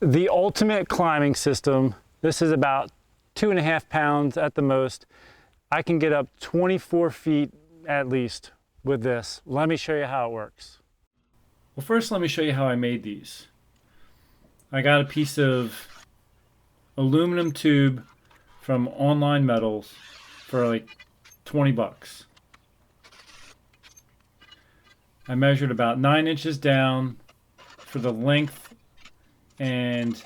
the ultimate climbing system. This is about 2.5 pounds at the most. I can get up 24 feet at least with this. Let me show you how it works. Well, first let me show you how I made these. I got a piece of aluminum tube from Online Metals for like 20 bucks. I measured about 9 inches down for the length, and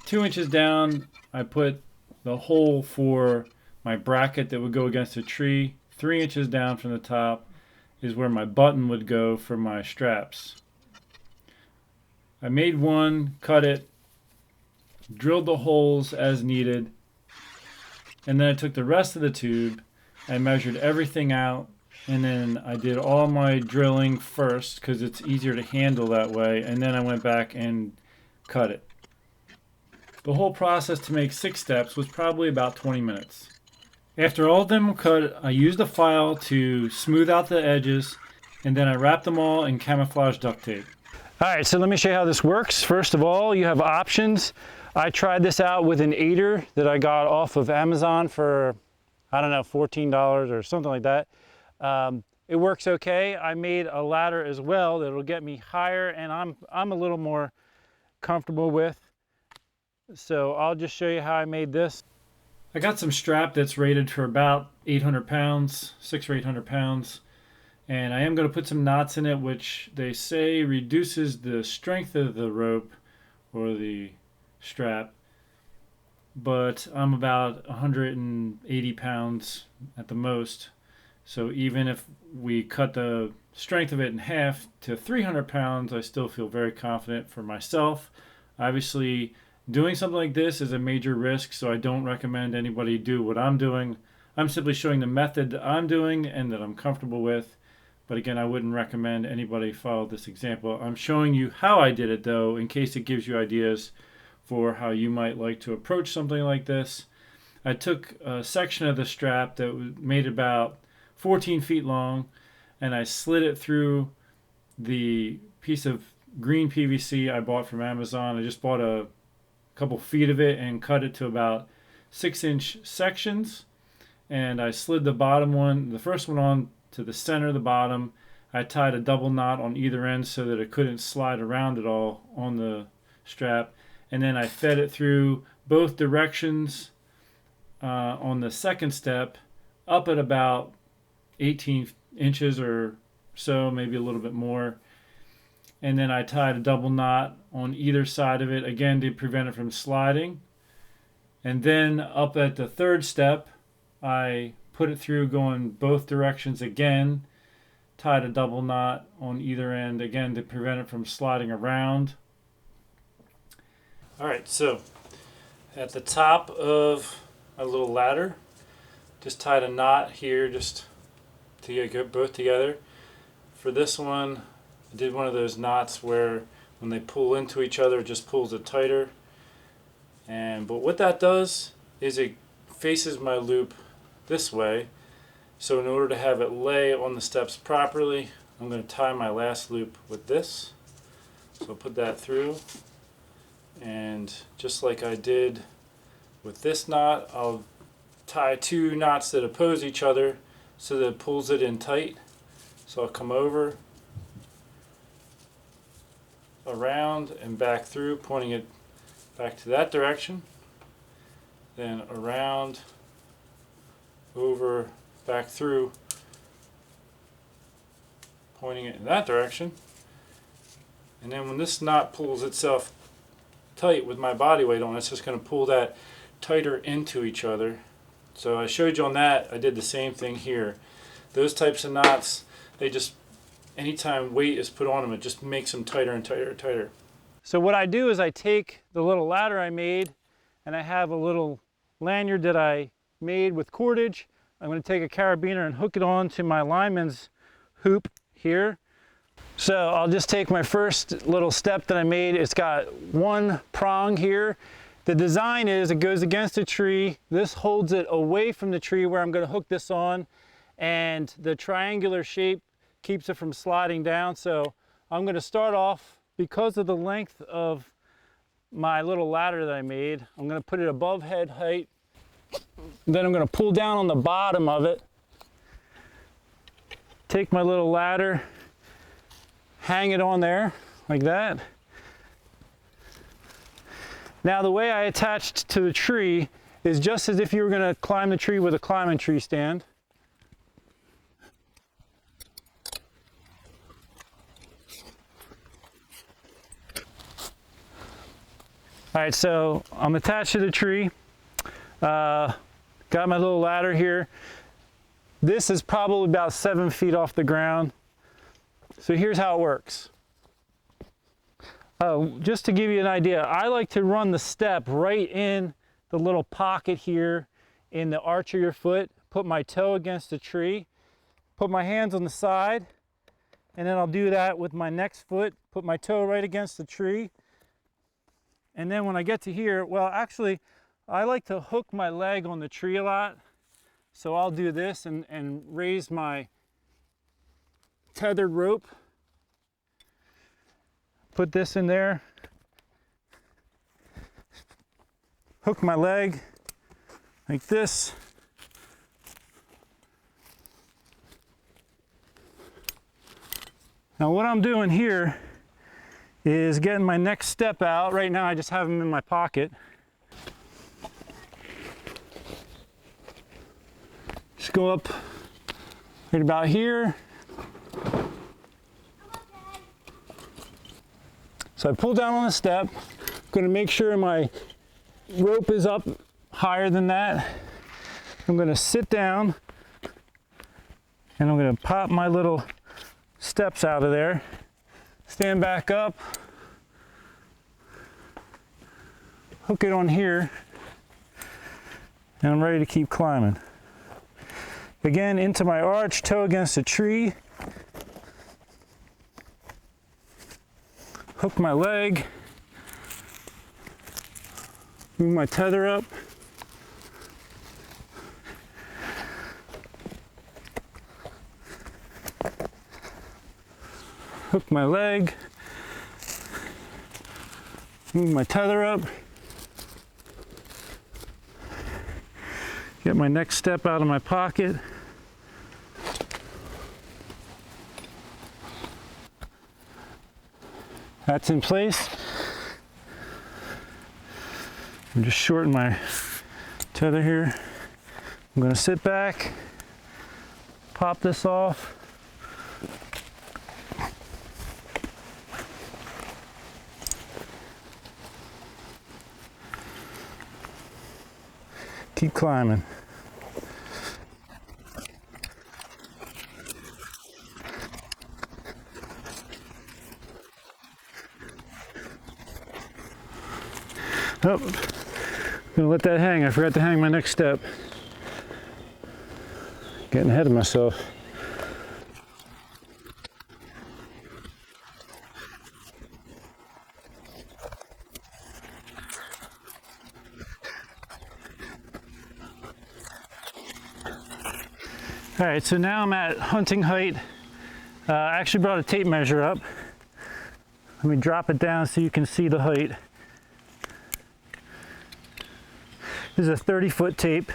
2 inches down I put the hole for my bracket that would go against a tree. 3 inches down from the top is where my button would go for my straps. I made one, cut it, drilled the holes as needed, and then I took the rest of the tube and measured everything out, and then I did all my drilling first because it's easier to handle that way, and then I went back and cut it. The whole process to make 6 steps was probably about 20 minutes. After all of them were cut, I used a file to smooth out the edges, and then I wrapped them all in camouflage duct tape. All right, so let me show you how this works. First of all, you have options. I tried this out with an aider that I got off of Amazon for, I don't know, $14 or something like that. It works okay. I made a ladder as well that'll get me higher, and I'm a little more comfortable with. So I'll just show you how I made this. I got some strap that's rated for about 800 pounds, 600 or 800 pounds. And I am going to put some knots in it, which they say reduces the strength of the rope or the strap. But I'm about 180 pounds at the most. So even if we cut the strength of it in half to 300 pounds, I still feel very confident for myself. Obviously, doing something like this is a major risk, so I don't recommend anybody do what I'm doing. I'm simply showing the method that I'm doing and that I'm comfortable with. But again, I wouldn't recommend anybody follow this example. I'm showing you how I did it, though, in case it gives you ideas for how you might like to approach something like this. I took a section of the strap that was made about 14 feet long, and I slid it through the piece of green PVC I bought from Amazon. I just bought a couple feet of it and cut it to about 6-inch sections, and I slid the first one on to the center of the bottom. I tied a double knot on either end so that it couldn't slide around at all on the strap, and then I fed it through both directions on the second step up at about 18 inches or so, maybe a little bit more. And then I tied a double knot on either side of it, again to prevent it from sliding. And then up at the third step, I put it through going both directions again, tied a double knot on either end, again to prevent it from sliding around. All right, so at the top of a little ladder, just tied a knot here just to get both together. For this one, I did one of those knots where when they pull into each other, it just pulls it tighter. But what that does is it faces my loop this way. So in order to have it lay on the steps properly, I'm going to tie my last loop with this. So I'll put that through, and just like I did with this knot, I'll tie 2 knots that oppose each other so that it pulls it in tight. So I'll come over, around, and back through, pointing it back to that direction, then around, over, back through, pointing it in that direction. And then when this knot pulls itself tight with my body weight on, it's just going to pull that tighter into each other. So I showed you on that, I did the same thing here. Those types of knots, they just, anytime weight is put on them, it just makes them tighter and tighter and tighter. So what I do is I take the little ladder I made, and I have a little lanyard that I made with cordage. I'm going to take a carabiner and hook it on to my lineman's hoop here. So I'll just take my first little step that I made. It's got one prong here. The design is it goes against a tree. This holds it away from the tree where I'm going to hook this on, and the triangular shape keeps it from sliding down. So I'm going to start off, because of the length of my little ladder that I made. I'm going to put it above head height. Then I'm going to pull down on the bottom of it. Take my little ladder, hang it on there like that. Now the way I attached to the tree is just as if you were going to climb the tree with a climbing tree stand. All right, so I'm attached to the tree. Got my little ladder here. This is probably about 7 feet off the ground. So here's how it works. Just to give you an idea, I like to run the step right in the little pocket here in the arch of your foot, put my toe against the tree, put my hands on the side, and then I'll do that with my next foot, put my toe right against the tree. And then when I get to here, well, actually, I like to hook my leg on the tree a lot. So I'll do this and raise my tethered rope. Put this in there. Hook my leg like this. Now what I'm doing here is getting my next step out. Right now I just have them in my pocket. Just go up right about here. So I pull down on the step. I'm going to make sure my rope is up higher than that. I'm going to sit down and I'm going to pop my little steps out of there. Stand back up, hook it on here, and I'm ready to keep climbing. Again, into my arch, toe against a tree, hook my leg, move my tether up, hook my leg, move my tether up, get my next step out of my pocket, that's in place. I'm just shorten my tether here. I'm going to sit back, pop this off. Keep climbing. Oh, I'm gonna let that hang. I forgot to hang my next step. Getting ahead of myself. All right, so now I'm at hunting height. I actually brought a tape measure up. Let me drop it down so you can see the height. This is a 30-foot tape.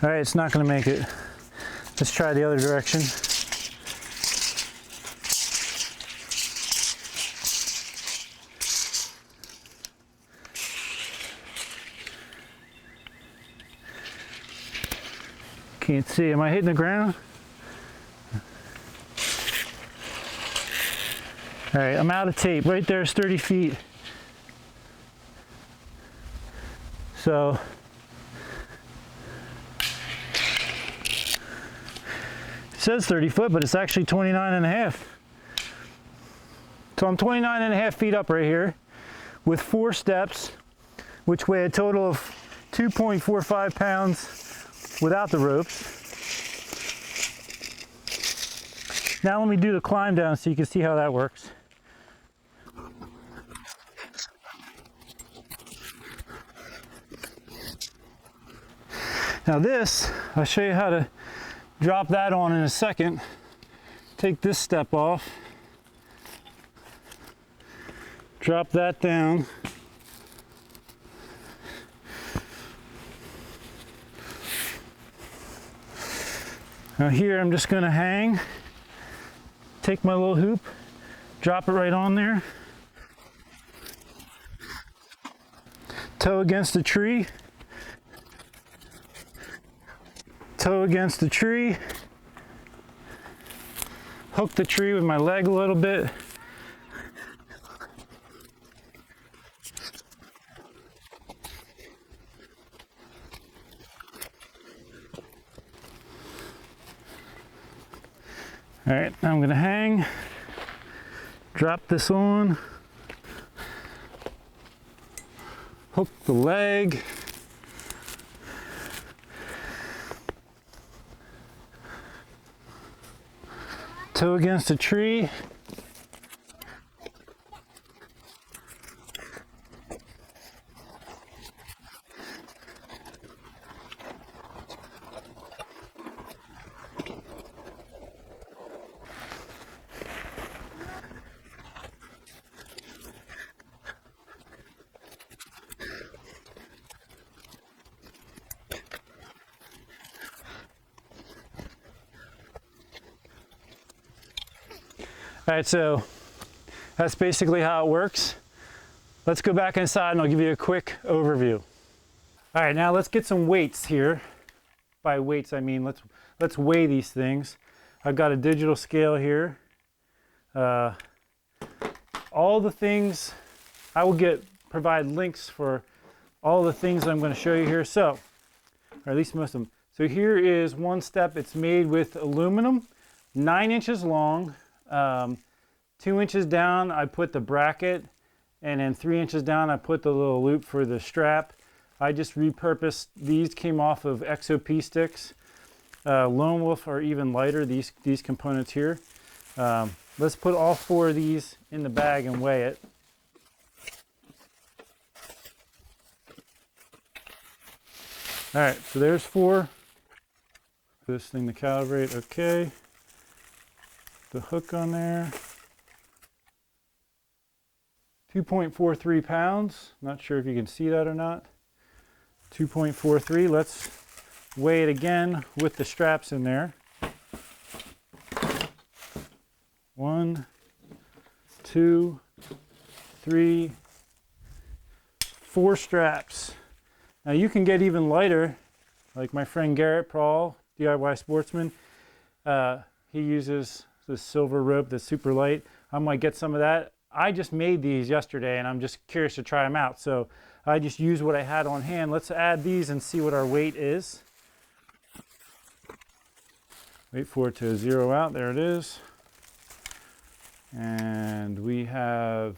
All right, it's not going to make it. Let's try the other direction. Can't see. Am I hitting the ground? All right, I'm out of tape. Right there is 30 feet. So it says 30 foot, but it's actually 29 and a half. So I'm 29 and a half feet up right here with 4 steps, which weigh a total of 2.45 pounds without the ropes. Now let me do the climb down so you can see how that works. Now this, I'll show you how to drop that on in a second. Take this step off. Drop that down. Now here I'm just going to hang, take my little hoop, drop it right on there, toe against the tree, toe against the tree, hook the tree with my leg a little bit. All right, now I'm gonna hang, drop this on, hook the leg, toe against a tree, All right, so that's basically how it works. Let's go back inside and I'll give you a quick overview. All right, now let's get some weights here. By weights, I mean let's weigh these things. I've got a digital scale here. All the things, I will provide links for all the things I'm going to show you here. So, or at least most of them. So here is one step. It's made with aluminum, 9 inches long. 2 inches down I put the bracket, and then 3 inches down I put the little loop for the strap. I just repurposed these, came off of XOP sticks. Lone Wolf are even lighter, these components here. Let's put all 4 of these in the bag and weigh it. All right, so there's 4. This thing to calibrate, okay. The hook on there, 2.43 pounds. Not sure if you can see that or not. 2.43. Let's weigh it again with the straps in there. 1, 2, 3, 4 straps. Now you can get even lighter, like my friend Garrett Prawl, DIY Sportsman. He uses this silver rope that's super light. I might get some of that. I just made these yesterday and I'm just curious to try them out. So I just used what I had on hand. Let's add these and see what our weight is. Wait for it to zero out. There it is. And we have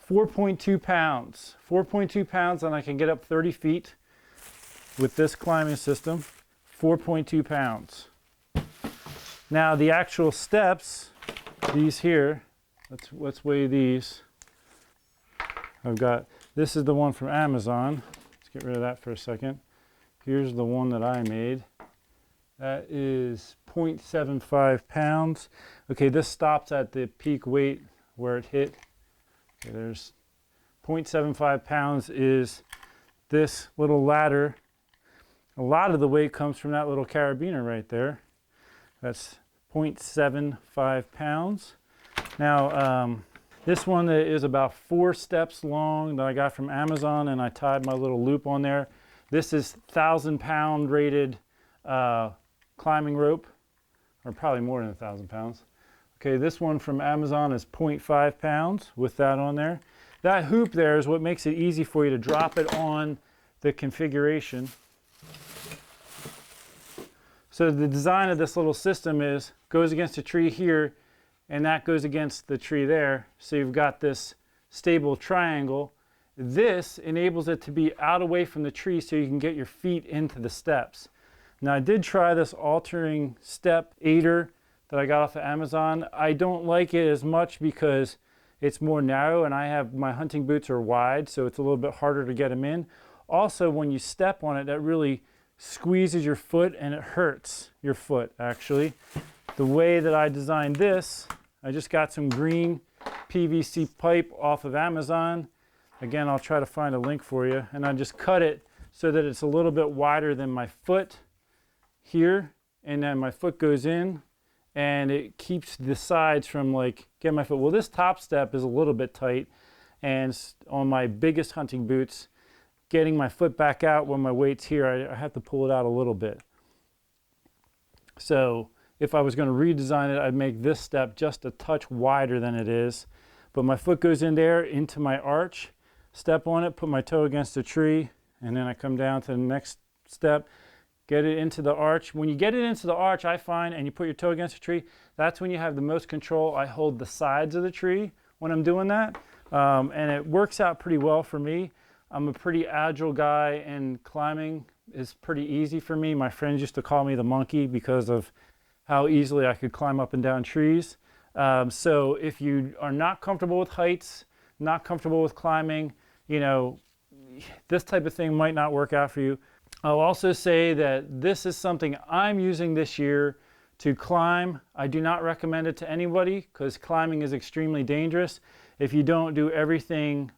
4.2 pounds. 4.2 pounds, and I can get up 30 feet with this climbing system. 4.2 pounds. Now the actual steps, these here, let's weigh these. I've got, this is the one from Amazon. Let's get rid of that for a second. Here's the one that I made. That is 0.75 pounds. Okay, this stops at the peak weight where it hit. Okay, there's 0.75 pounds is this little ladder. A lot of the weight comes from that little carabiner right there. That's 0.75 pounds. Now, this one is about 4 steps long that I got from Amazon, and I tied my little loop on there. This is 1,000-pound rated climbing rope, or probably more than 1,000 pounds. Okay, this one from Amazon is 0.5 pounds with that on there. That hoop there is what makes it easy for you to drop it on the configuration. So the design of this little system is, goes against a tree here, and that goes against the tree there. So you've got this stable triangle. This enables it to be out away from the tree so you can get your feet into the steps. Now I did try this altering step aider that I got off of Amazon. I don't like it as much because it's more narrow, and I have, my hunting boots are wide, so it's a little bit harder to get them in. Also, when you step on it, that really squeezes your foot and it hurts your foot actually. The way that I designed this, I just got some green PVC pipe off of Amazon. Again, I'll try to find a link for you. And I just cut it so that it's a little bit wider than my foot here. And then my foot goes in and it keeps the sides from like getting my foot. Well, this top step is a little bit tight. And on my biggest hunting boots, getting my foot back out when my weight's here, I have to pull it out a little bit. So if I was going to redesign it, I'd make this step just a touch wider than it is. But my foot goes in there into my arch, step on it, put my toe against a tree, and then I come down to the next step, get it into the arch. When you get it into the arch, I find, and you put your toe against a tree, that's when you have the most control. I hold the sides of the tree when I'm doing that, and it works out pretty well for me. I'm a pretty agile guy, and climbing is pretty easy for me. My friends used to call me the monkey because of how easily I could climb up and down trees. So if you are not comfortable with heights, not comfortable with climbing, you know, this type of thing might not work out for you. I'll also say that this is something I'm using this year to climb. I do not recommend it to anybody because climbing is extremely dangerous. If you don't do everything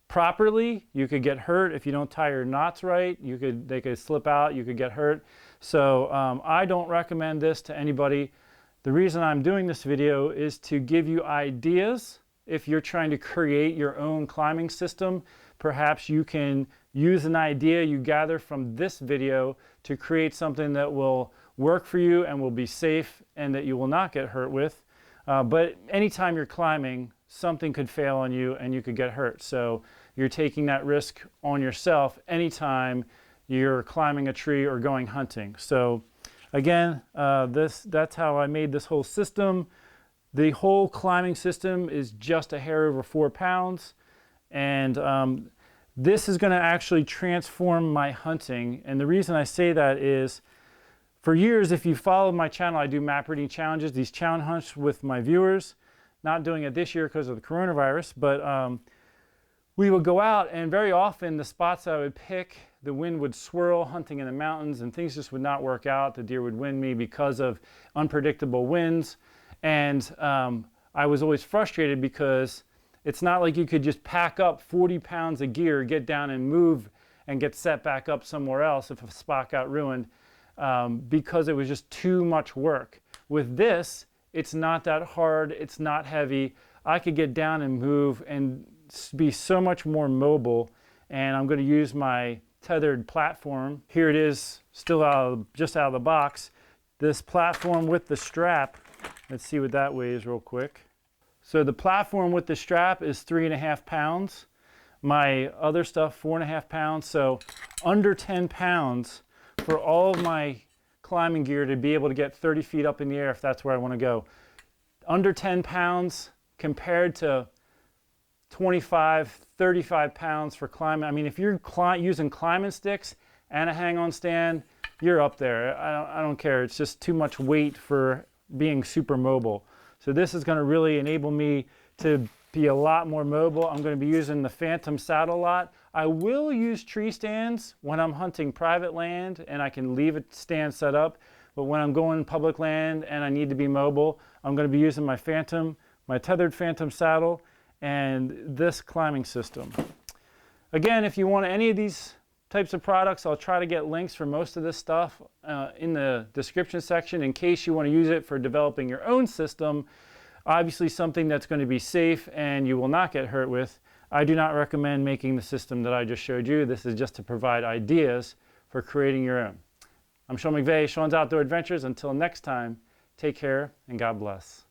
properly, you could get hurt. If you don't tie your knots right, they could slip out, you could get hurt. So I don't recommend this to anybody. The reason I'm doing this video is to give you ideas. If you're trying to create your own climbing system, perhaps you can use an idea you gather from this video to create something that will work for you and will be safe and that you will not get hurt with. But anytime you're climbing, something could fail on you and you could get hurt. So you're taking that risk on yourself anytime you're climbing a tree or going hunting. So again, that's how I made this whole system. The whole climbing system is just a hair over 4 pounds. And this is going to actually transform my hunting. And the reason I say that is, for years, if you follow my channel, I do map reading challenges, these challenge hunts with my viewers. Not doing it this year because of the coronavirus, but we would go out, and very often the spots I would pick, the wind would swirl hunting in the mountains and things just would not work out. The deer would win me because of unpredictable winds. And I was always frustrated because it's not like you could just pack up 40 pounds of gear, get down and move and get set back up somewhere else if a spot got ruined, because it was just too much work. With this, it's not that hard, it's not heavy. I could get down and move and be so much more mobile. And I'm going to use my tethered platform. Here it is, still just out of the box. This platform with the strap, let's see what that weighs real quick. So the platform with the strap is 3.5 pounds. My other stuff, 4.5 pounds. So under 10 pounds for all of my climbing gear to be able to get 30 feet up in the air if that's where I want to go. Under 10 pounds compared to 25, 35 pounds for climbing. I mean, if you're using climbing sticks and a hang-on stand, you're up there. I don't care. It's just too much weight for being super mobile. So this is going to really enable me to be a lot more mobile. I'm going to be using the Phantom saddle a lot. I will use tree stands when I'm hunting private land and I can leave a stand set up. But when I'm going public land and I need to be mobile, I'm going to be using my Phantom, my tethered Phantom saddle, and this climbing system. Again, if you want any of these types of products, I'll try to get links for most of this stuff in the description section in case you want to use it for developing your own system. Obviously something that's going to be safe and you will not get hurt with. I do not recommend making the system that I just showed you. This is just to provide ideas for creating your own. I'm Sean McVeigh, Sean's Outdoor Adventures. Until next time, take care and God bless.